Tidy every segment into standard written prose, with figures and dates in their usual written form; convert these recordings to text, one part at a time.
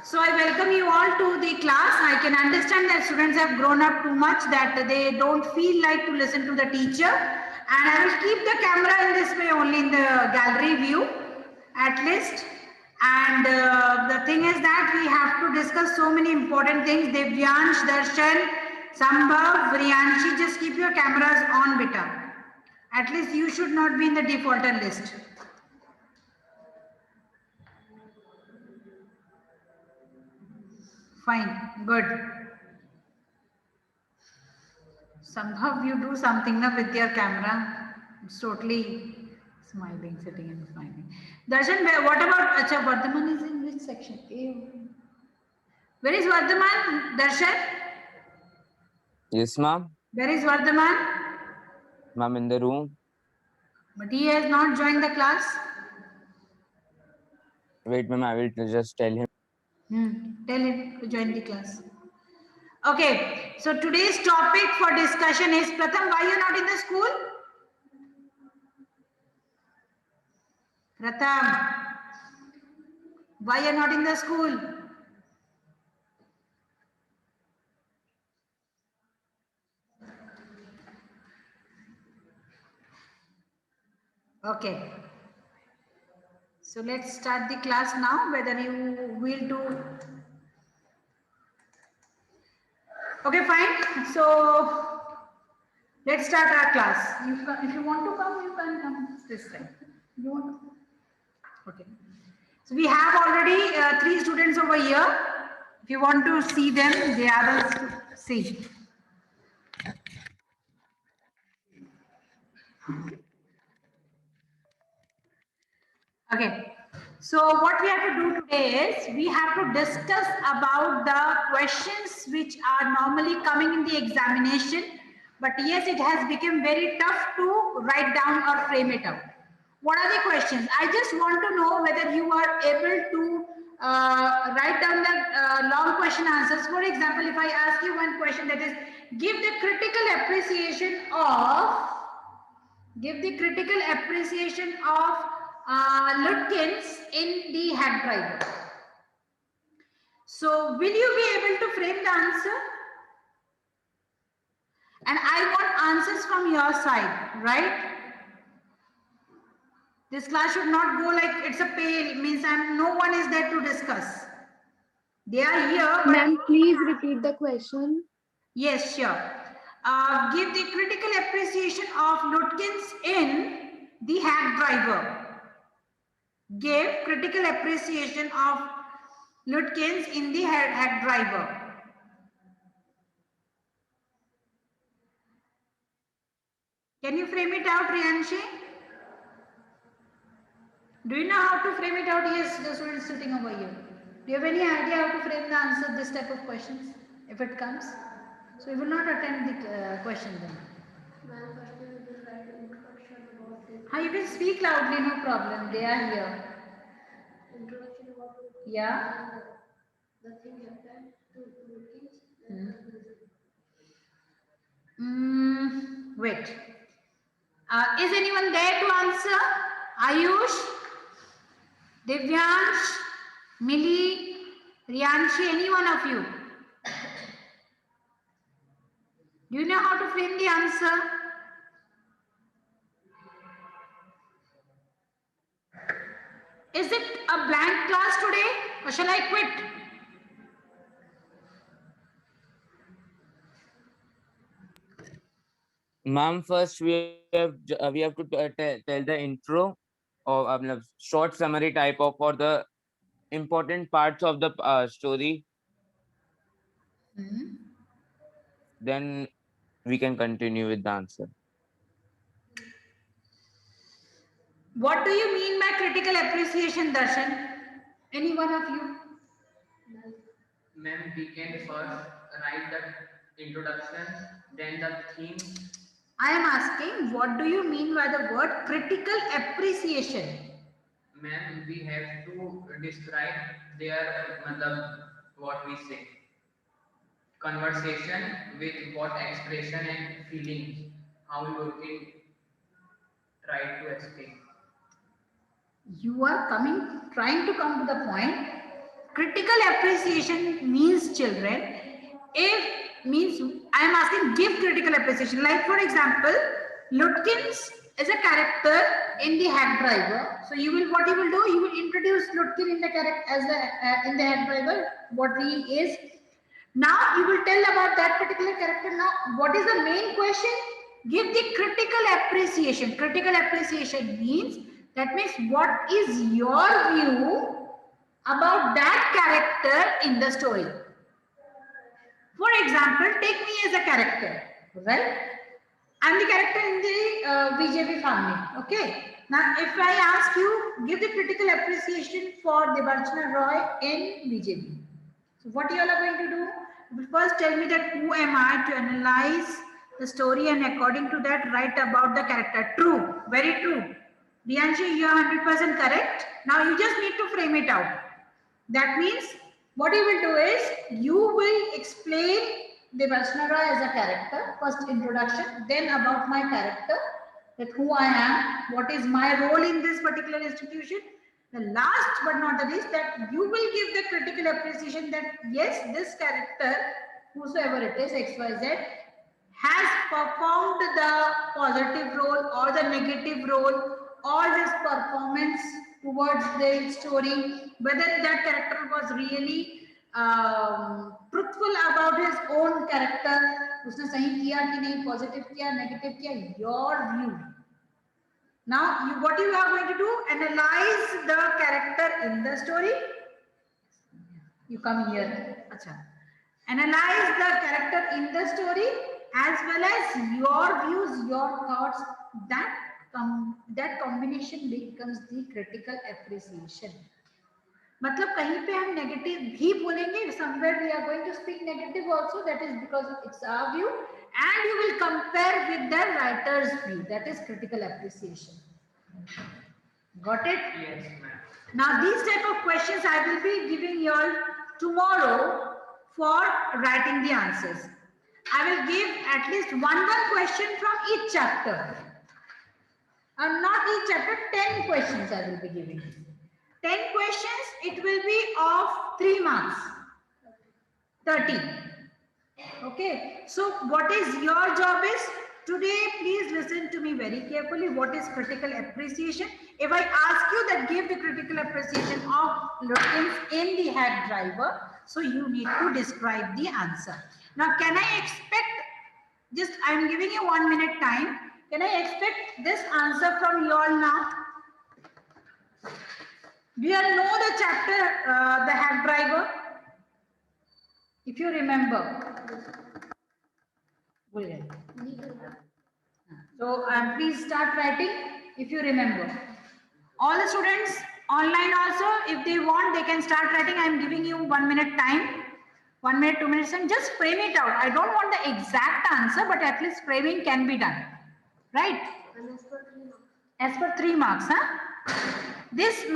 So I welcome you all to the class. I can understand that students have grown up too much that they don't feel like to listen to the teacher. And I will keep the camera in this way only in the gallery view at least. And the thing is that we have to discuss so many important things. Devyansh, Darshan, Sambhav, Vrianshi, just keep your cameras on, beta. At least you should not be in the defaulter list. Fine, good. Somehow you do something now with your camera. It's totally smiling, sitting and smiling. Darshan, what about Acha Vardhaman is in which section? Where is Vardhaman? Darshan? Yes, ma'am. Where is Vardhaman? Ma'am, in the room. But he has not joined the class. Wait, ma'am, I will just tell him. Tell him to join the class. Okay, so today's topic for discussion is Pratham, why you not in the school? Pratham, why you not in the school? Okay. So let's start the class now, whether you will do. Okay, fine. So let's start our class. If you want to come, you can come this time. You want to? Okay. So we have already 3 students over here. If you want to see them, the others see. Okay. So what we have to do today is we have to discuss about the questions which are normally coming in the examination. But yes, it has become very tough to write down or frame it out. What are the questions? I just want to know whether you are able to write down the long question answers. For example, if I ask you one question that is, give the critical appreciation of Lutkins in the hack driver. So will you be able to frame the answer? And I want answers from your side, right? This class should not go like it's a pale, means no one is there to discuss. They are here. Ma'am, please repeat the question. Yes, sure. Give the critical appreciation of Lutkins in the hack driver. Give critical appreciation of Lutkins in the hack driver. Can you frame it out, Rianshi? Do you know how to frame it out? Yes, the student is sitting over here. Do you have any idea how to frame the answer this type of questions if it comes? So we will not attempt the question then. You can speak loudly, no problem. They are here. Introduction about Yeah. the thing happened to kids. Wait. Is anyone there to answer? Ayush, Devyansh, Millie, Rianshi, any one of you? Do you know how to frame the answer? Is it a blank class today or shall I quit? Ma'am, first we have to tell the intro or short summary type of for the important parts of the story. Then we can continue with the answer. What do you mean by critical appreciation, Darshan? Any one of you? Ma'am, we can first write the introduction, then the theme. I am asking, what do you mean by the word critical appreciation? Ma'am, we have to describe their what we say. Conversation with what expression and feelings, how Lurkin tried to explain. You are trying to come to the point. critical appreciation means, children, if means I am asking give critical appreciation. Like for example, Lutkins is a character in the hack driver. So you will, what you will do, you will introduce Lutkin in the character as the in the hack driver, what he is. Now you will tell about that particular character. Now, what is the main question? Give the critical appreciation. Critical appreciation means, that means what is your view about that character in the story. For example, take me as a character, right? I'm the character in the BJP family, okay? Now, if I ask you, give the critical appreciation for Debarchana Roy in BJP. So what you all are going to do? You will first tell me that who am I to analyze the story, and according to that write about the character. True, very true. Dianshi, you are 100% correct. Now you just need to frame it out. That means what you will do is you will explain Debarchana Roy as a character, first introduction, then about my character, that who I am, what is my role in this particular institution. The last but not the least, that you will give the critical appreciation that yes, this character, whosoever it is, XYZ, has performed the positive role or the negative role, or his performance towards the story, whether that character was really truthful about his own character, उसने सही किया कि नहीं, positive किया, negative किया, your view. Now, what you are going to do? Analyze the character in the story. You come here. Achha. Analyze the character in the story as well as your views, your thoughts. That combination becomes the critical appreciation. मतलब कहीं पे हम negative भी बोलेंगे, somewhere we are going to speak negative also, that is because it's our view, and you will compare with the writer's view, that is critical appreciation. Got it? Yes, ma'am. Now these type of questions I will be giving you all tomorrow for writing the answers. I will give at least one question from each chapter. And not each chapter, 10 questions I will be giving. 10 questions, it will be of 3 marks. 30. Okay. So what is your job is, today please listen to me very carefully. What is critical appreciation? If I ask you that give the critical appreciation of Lutkins in the hack driver, so you need to describe the answer. Now can I expect, just I am giving you 1 minute time. Can I expect this answer from you all now? Do you all know the chapter, the hack driver? If you remember. So please start writing if you remember. All the students online also, if they want, they can start writing. I am giving you 1 minute time. 1 minute, 2 minutes, and just frame it out. I don't want the exact answer, but at least framing can be done. Right? As per 3 marks, huh? This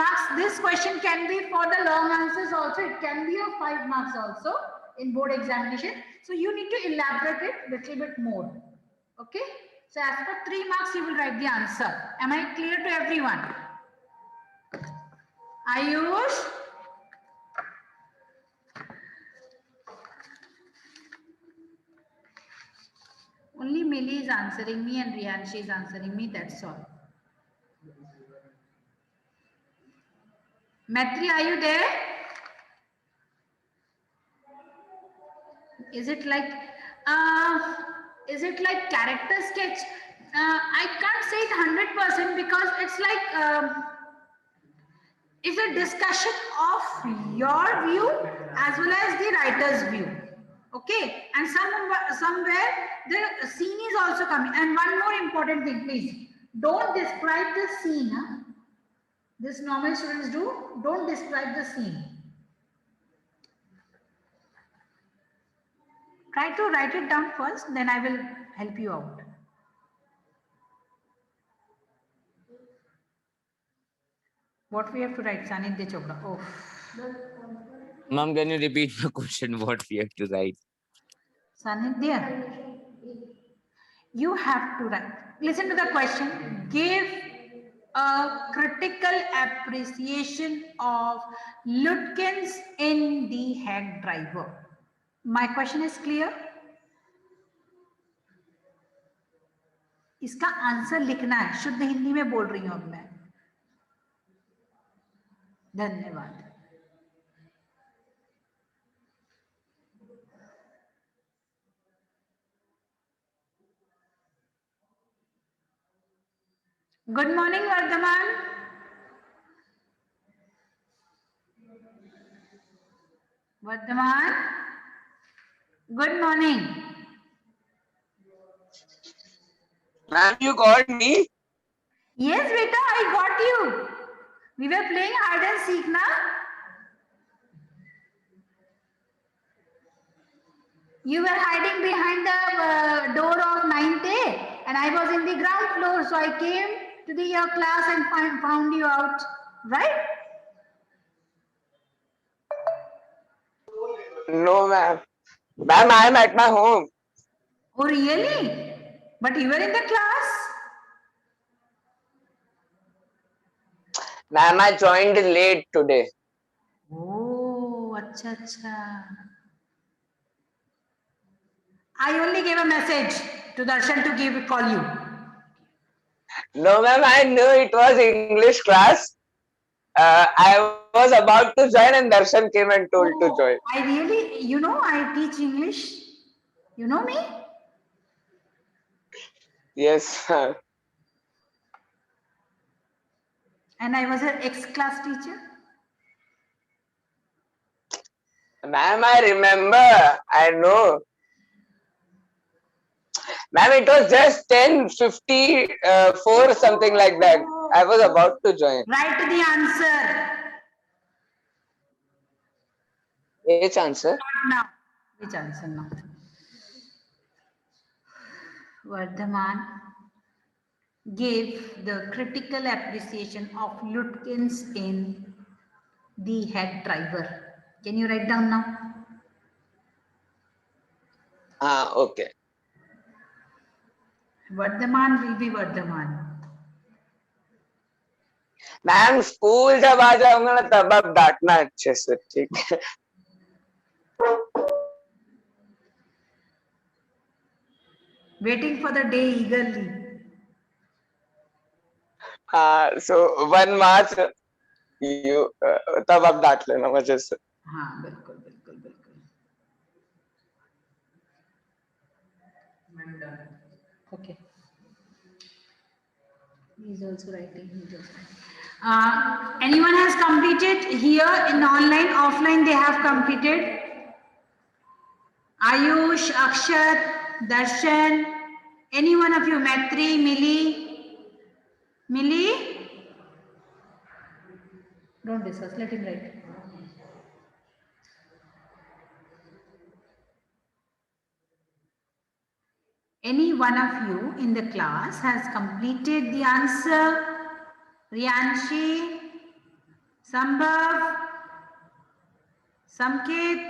question can be for the long answers also. It can be of 5 marks also in board examination. So you need to elaborate it a little bit more. Okay? So as per 3 marks, you will write the answer. Am I clear to everyone? Ayush? Only Millie is answering me and Rihanshi is answering me, that's all. Maitri, are you there? Is it like character sketch? I can't say it 100% because it's like it's a discussion of your view as well as the writer's view. Okay, and somewhere the scene is also coming. And one more important thing, please don't describe the scene. Huh? This normal students do. Don't describe the scene. Try to write it down first, then I will help you out. What we have to write, Sanidhya Chopra? Oh. Ma'am, can you repeat the question? What we have to write? Sanidhya, you have to write. Listen to the question. Give a critical appreciation of Lütgens in the hack driver. My question is clear? इसका answer लिखना है, शुद्ध हिंदी में बोल रही हूं अब मैं. धन्यवाद. Good morning, Vardhaman. Vardhaman. Good morning. Ma'am, you called me? Yes, beta, I got you. We were playing hide and seek, na? You were hiding behind the door of 9th A, and I was in the ground floor, so I came to your class and found you out, right? No, ma'am. Ma'am, I am at my home. Oh, really? But you were in the class? Ma'am, I joined late today. Oh, acha, acha. I only gave a message to Darshan to call you. No, ma'am, I knew it was English class. I was about to join and Darshan came and told to join. I really, I teach English. You know me? Yes, ma'am. And I was an ex-class teacher. Ma'am, I remember. I know. Ma'am, it was just 10:54 something like that. I was about to join. Write the answer. Which answer? Not now. Which answer now? Vardhaman gave the critical appreciation of Lütgens in the head driver. Can you write down now? Okay. Vardhaman will be Vardhaman. Ma'am school जब आ जाऊंगा ना तब आप डांटना अच्छे से, ठीक है? Waiting for the day eagerly. हाँ, so 1 March you तब आप डांट लेना मुझे से. हाँ, बिल्कुल बिल्कुल बिल्कुल. I'm done. Okay. He's also writing. Anyone has completed here in online, offline? They have completed. Ayush, Akshat, Darshan, any one of you, Maitri, Millie? Don't discuss, let him write. Any one of you in the class has completed the answer? Riyanshi, Sambhav, Samkit,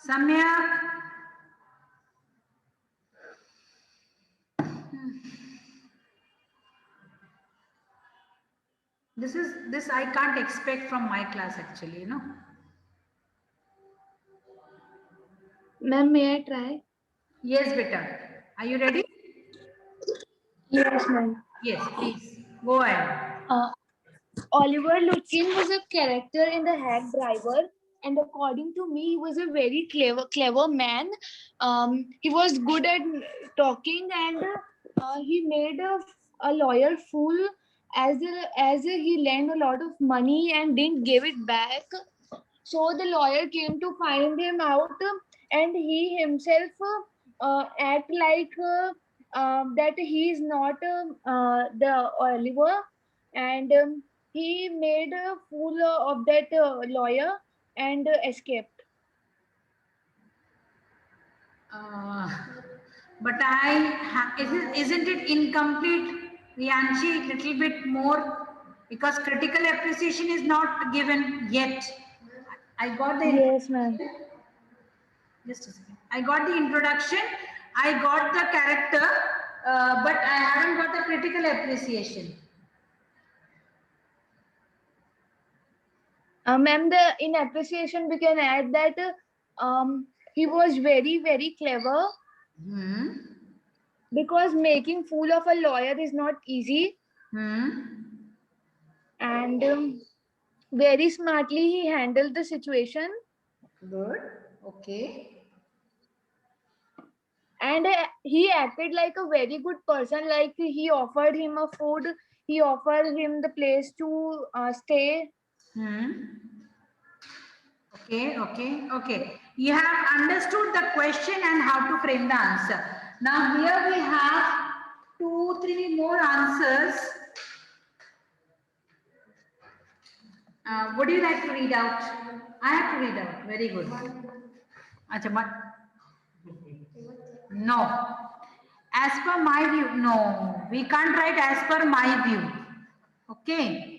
Samyak. This I can't expect from my class actually, Ma'am, may I try? Yes, beta. Are you ready? Yes, ma'am. Yes, please. Go ahead. Oliver Lutkin was a character in The Hack Driver, and according to me, he was a very clever man. He was good at talking, and he made a lawyer fool as he lent a lot of money and didn't give it back. So the lawyer came to find him out, and he himself act like that he is not the Oliver, and he made a fool of that lawyer and escaped. But isn't it incomplete, Riyanshi, little bit more? Because critical appreciation is not given yet. I got the Yes, ma'am. just a second. I got the introduction. I got the character but I haven't got the critical appreciation. Ma'am, in appreciation we can add that he was very clever, Hmm. because making fool of a lawyer is not easy, Hmm. and very smartly he handled the situation, Good. Okay. and he acted like a very good person. Like he offered him a food, he offered him the place to stay. Hmm. Okay. You have understood the question and how to frame the answer. Now here we have 2-3 more answers. Would you like to read out? I have to read out. Very good. Acha, no. As per my view, no. We can't write as per my view. Okay.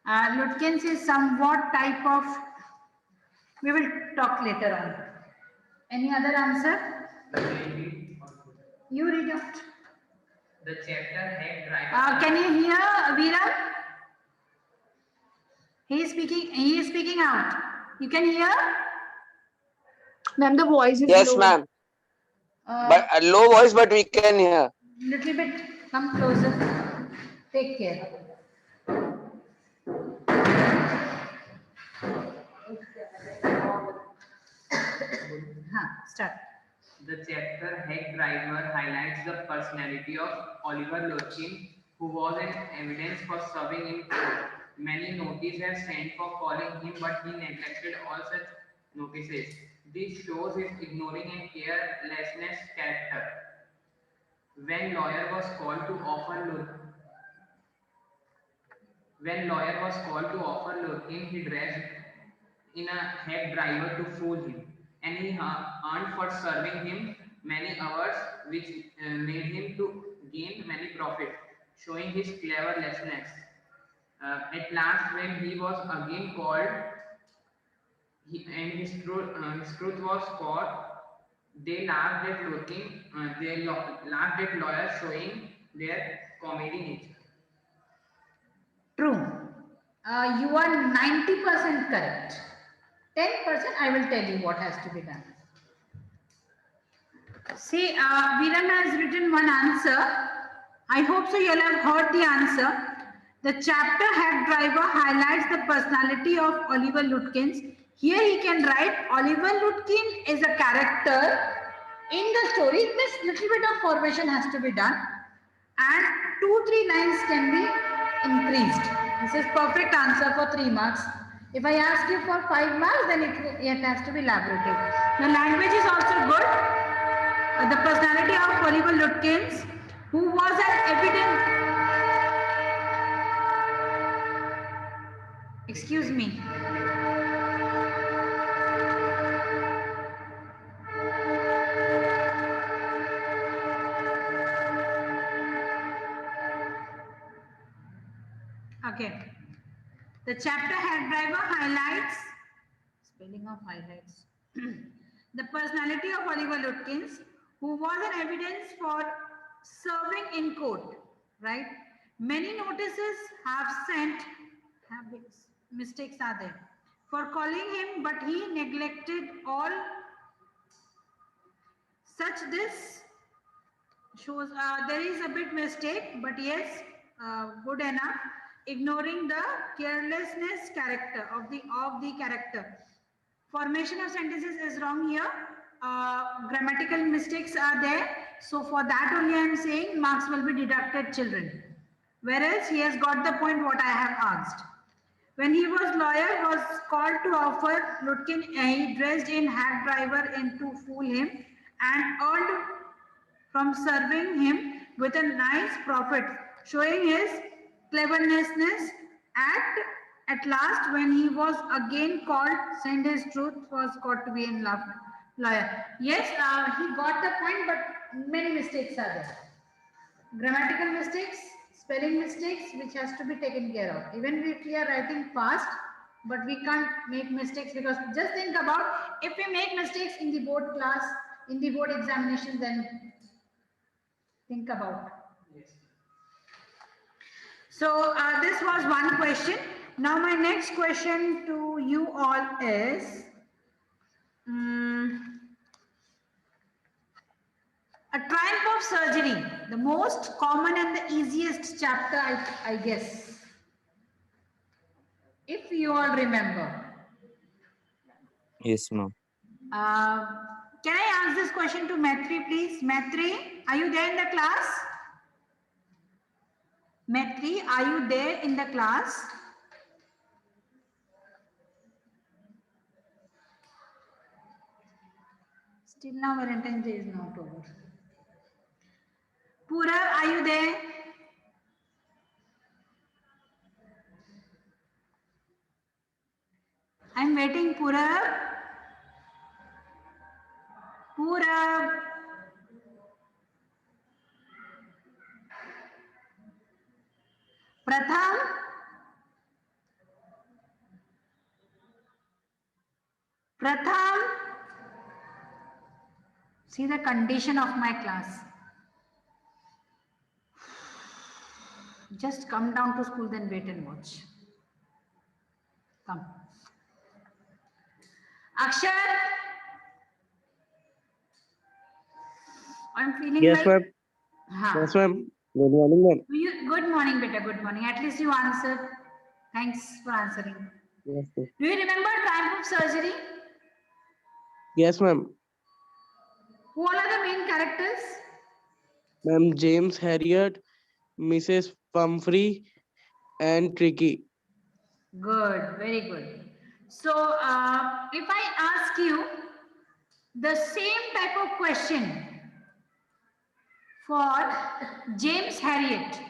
Lutkins is somewhat type of, we will talk later on. Any other answer? Maybe You read out. the chapter head driver. Can you hear Veera? He is speaking out. You can hear? Ma'am, the voice is Yes, low. ma'am. Uh, But a low voice, but we can hear. little bit, come closer. Take care. Start. The chapter Head Driver highlights the personality of Oliver Lutkin, who was in evidence for serving in court. Many notices were sent for calling him, but he neglected all such notices. This shows his ignoring and carelessness character. When lawyer was called to offer Lutkin, he dressed in a hack driver to fool him, and he earned for serving him many hours, which made him to gain many profit, showing his cleverness. At last, when he was again called, and his truth was caught, they laughed at laughed at lawyers, showing their comedy nature. True. You are 90% correct. 10% I will tell you what has to be done. See, Viran has written one answer. I hope so you'll have heard the answer. The chapter head driver highlights the personality of Oliver Lutkins. Here he can write Oliver Lutkin is a character in the story. This little bit of formation has to be done, and 2-3 lines can be increased. This is perfect answer for 3 marks. If I ask you for 5 marks, then it has to be elaborative. The language is also good. The personality of Oliver Lutkins, who was an evident. Excuse me. Okay. The chapter head driver highlights, spelling of highlights, the personality of Oliver Lutkins, who was an evidence for serving in court, right? Many notices have sent, mistakes are there, for calling him, but he neglected all such. This shows there is a bit mistake, but yes, good enough. Ignoring the carelessness character of the character. Formation of sentences is wrong here. Grammatical mistakes are there. So for that only I am saying marks will be deducted, children. Whereas he has got the point what I have asked. When he was lawyer was called to offer Lutkin, he dressed in hack driver in to fool him and earned from serving him with a nice profit, showing his cleverness. At last, when he was again called, sent his truth was got to be in love. Lawyer. Yes, he got the point, but many mistakes are there. Grammatical mistakes, spelling mistakes, which has to be taken care of. Even if we are writing fast, but we can't make mistakes, because just think about if we make mistakes in the board class, in the board examination, then Think about. Yes. So this was one question. Now my next question to you all is, mm, a triumph of surgery, the most common and the easiest chapter, I guess, if you all remember. Yes, ma'am. Uh, can I ask this question to Maitri, please? Maitri, are you there in the class? Maitri, are you there in the class? Still now Valentine's Day is not over. Pura, are you there? I'm waiting, Pura. Pura. Pratham. Pratham. See the condition of my class. Just come down to school, then wait and watch. Come. Akshar. I'm feeling Yes, like. ma'am. Huh. Yes, ma'am. Good morning, ma'am. Good morning, beta. Good morning. At least you answered. Thanks for answering. Yes, ma'am. Do you remember triumph of surgery? Yes, ma'am. Who all are the main characters? Ma'am, James Harriet, Mrs. Pumphrey, and Tricky. Good, very good. So, if I ask you the same type of question for James Harriet.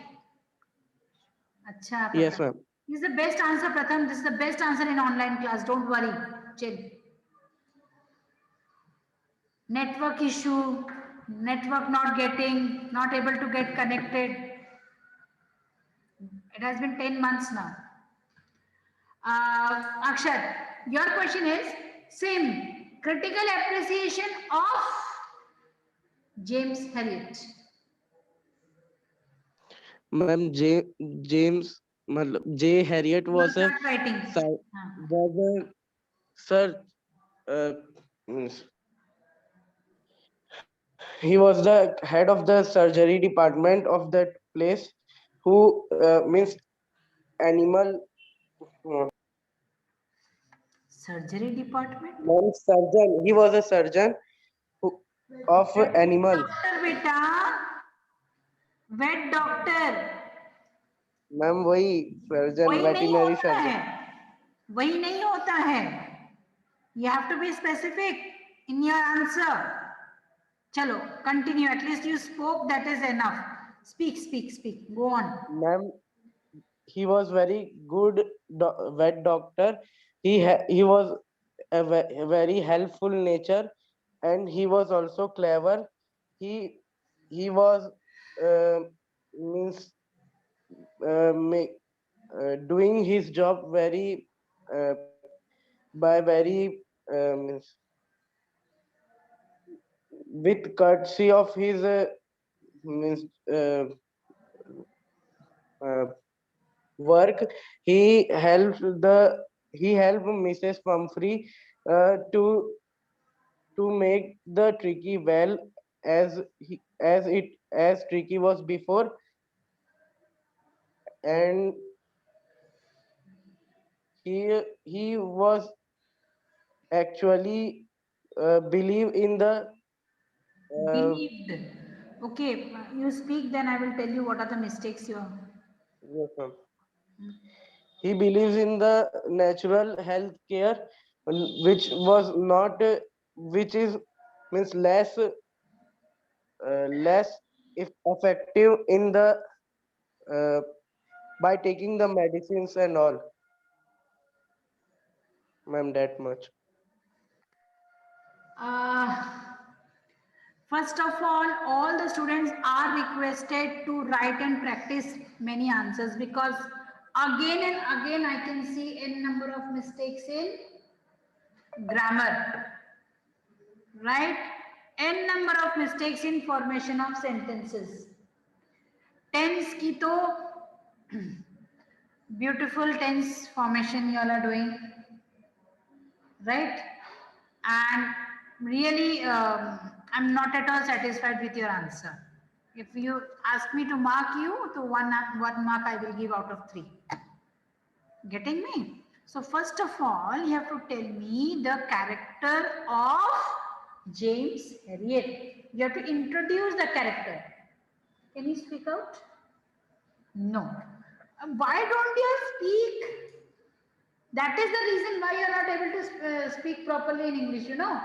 Acha, Yes, Pratham. ma'am. This is the best answer, Pratham. This is the best answer in online class. Don't worry. Chill. Network issue, network not able to get connected. It has been 10 months now. Akshat, your question is same critical appreciation of James Harriet. Ma'am, James, J. Harriet You will was a start writing. was a sir. Uh, means he was the head of the surgery department of that place, who means animal. Surgery department. Ma'am, surgeon. He was a surgeon who, of animals. Doctor beta, vet doctor. Ma'am वही surgeon वही नहीं veterinary होता surgeon है, वही नहीं होता है. You have to be specific in your answer. Chalo, continue. At least you spoke. That is enough. Speak. Go on. Ma'am he was very good vet doctor. He was a very helpful nature, and he was also clever. He was means doing his job very uh, by very means with courtesy of his means uh, work. He helped Mrs. Pumphrey to make the Tricky well, as Tricky was before. And he was actually believe in the Believed. Okay, you speak, then I will tell you what are the mistakes you are. yes, ma'am. He believes in the natural health care, which was not which is means less if effective in the uh, by taking the medicines and all, ma'am, that much. Uh, First of all the students are requested to write and practice many answers, because again and again I can see n number of mistakes in grammar, right? n number of mistakes in formation of sentences. Tense की तो beautiful tense formation you all are doing, right? And really, I'm not at all satisfied with your answer. If you ask me to mark you, to one mark I will give out of 3. Getting me? So first of all, you have to tell me the character of James Herriot. You have to introduce the character. Can you speak out? No. Why don't you speak? That is the reason why you are not able to speak properly in English, you know.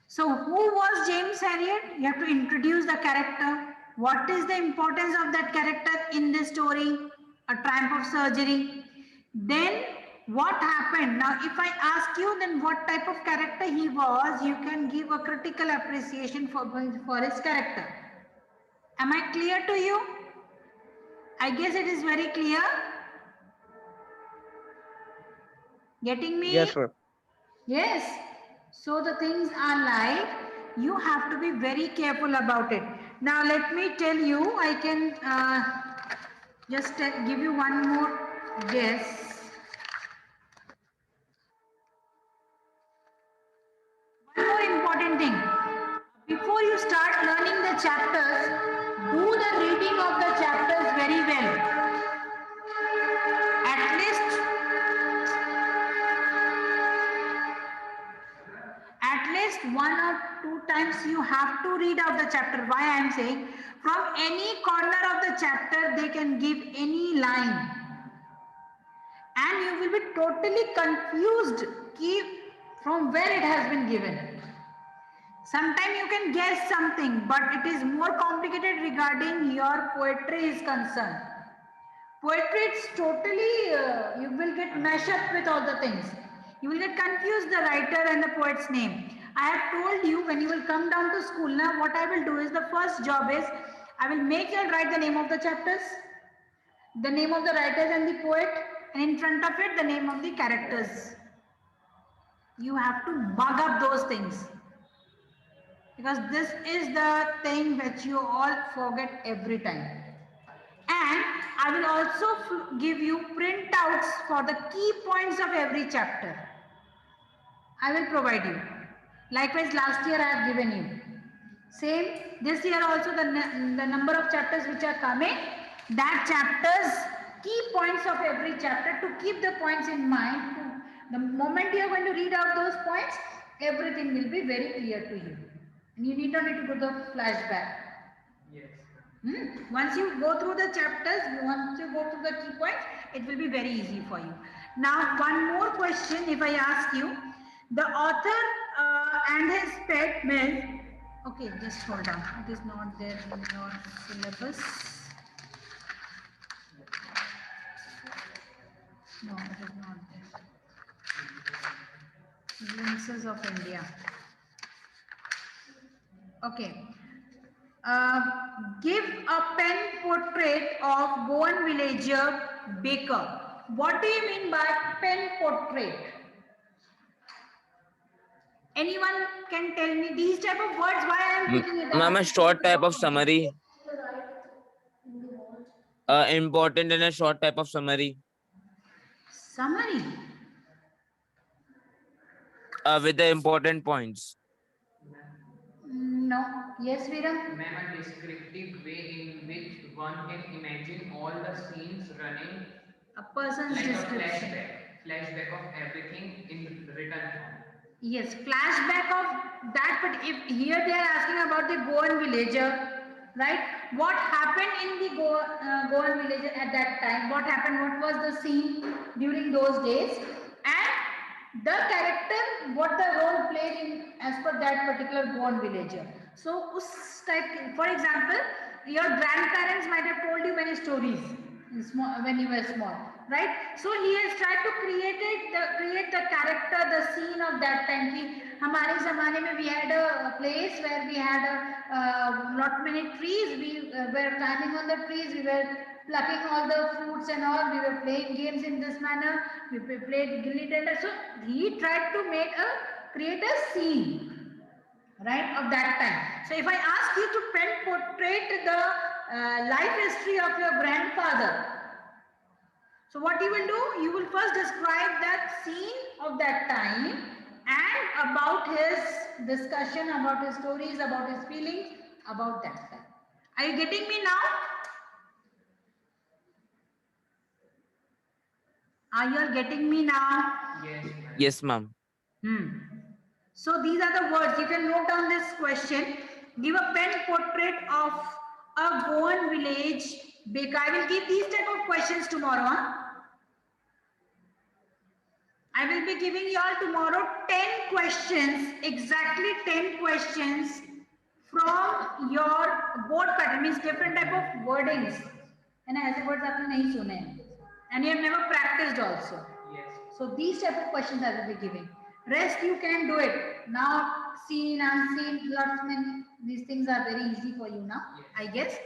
So who was James Herriot? You have to introduce the character. What is the importance of that character in the story? A triumph of surgery. Then what happened? Now if I ask you then what type of character he was, you can give a critical appreciation for his character. Am I clear to you? I guess it is very clear. Getting me? Yes, ma'am. Yes. So the things are like, you have to be very careful about it. Now let me tell you, I can just give you one more guess. One more important thing. Before you start learning the chapters, do the reading of the chapters very well. At least 1 or 2 times you have to read out the chapter. Why I am saying, from any corner of the chapter they can give any line and you will be totally confused from where it has been given. Sometimes you can guess something, but it is more complicated regarding your poetry is concerned. Poetry, it's totally, you will get mashed up with all the things. You will get confused the writer and the poet's name. I have told you when you will come down to school, now what I will do is the first job is, I will make you write the name of the chapters, the name of the writers and the poet, and in front of it, the name of the characters. You have to mug up those things. Because this is the thing which you all forget every time. And I will also give you printouts for the key points of every chapter. I will provide you. Likewise, last year I have given you. Same, this year also the number of chapters which are coming, that chapters, key points of every chapter, to keep the points in mind. The moment you are going to read out those points, everything will be very clear to you. And you need not need to do the flashback. Yes. Once you go through the chapters, once you go through the key points, it will be very easy for you. Now, one more question if I ask you. The author and his pet Mill. Okay, just hold on. It is not there in your syllabus. No, it is not there. Glimpses of India. Okay. Give a pen portrait of Goan villager Baker. What do you mean by pen portrait? Anyone can tell me these type of words, why I am taking it Ma'am, up? a short type of summary. Important and a short type of summary. Summary. With the important points. No. Yes, Veeram? Ma'am, a descriptive way in which one can imagine all the scenes running A person's like description. a flashback of everything in written form. Yes, flashback of that, but if here they are asking about the Goan villager, right? What happened in the Goan villager at that time? What happened? What was the scene during those days? And the character, what the role played in as per that particular Goan villager. So, us type, for example, your grandparents might have told you many stories when you were small, right? So he has tried to create the character, the scene of that time. Ki हमारे ज़माने में we had a place where we had a lot many trees. We were climbing on the trees. We were plucking all the fruits and all. We were playing games in this manner. We played gilli danda. So he tried to create a scene, right, of that time. So if I ask you to portray the life history of your grandfather, so what you will do, you will first describe that scene of that time and about his discussion, about his stories, about his feelings, about that time. Are you getting me now? Are you all getting me now? Yes, ma'am. Yes, ma'am. So these are the words. You can note down this question. Give a pen portrait of a Goan village baker. I will give these type of questions tomorrow. Huh? I will be giving you all tomorrow 10 questions, exactly 10 questions from your board pattern, means different type of wordings. And ऐसे words आपने नहीं सुने हैं. And you have never practiced also. Yes. So these type of questions I will be giving. Rest you can do it. Now seen, unseen, lots many, these things are very easy for you now, I guess.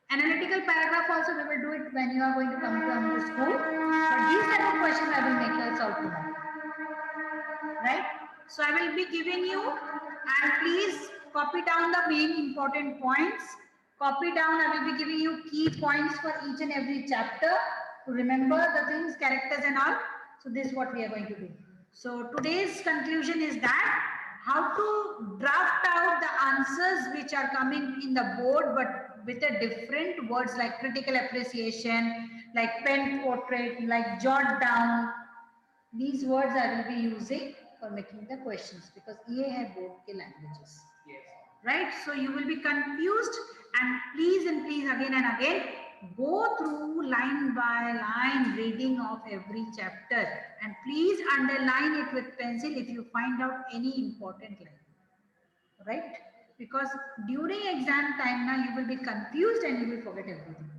Analytical paragraph also we will do it when you are going to come to school. But these type of questions I will make you solve tomorrow. Right? So I will be giving you, and please copy down the main important points. Copy down, I will be giving you key points for each and every chapter to remember the things, characters and all. So this is what we are going to do. So today's conclusion is that how to draft out the answers which are coming in the board, but with a different words like critical appreciation, like pen portrait, like jot down. These words I will be using for making the questions because ये है board के languages. Yes. Right? So you will be confused, and please again and again go through line by line reading of every chapter, and please underline it with pencil if you find out any important line. Right? Because during exam time now you will be confused and you will forget everything.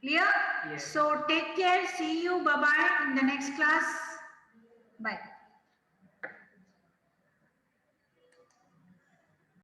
Clear? Yes. So take care. See you. Bye-bye in the next class. Bye.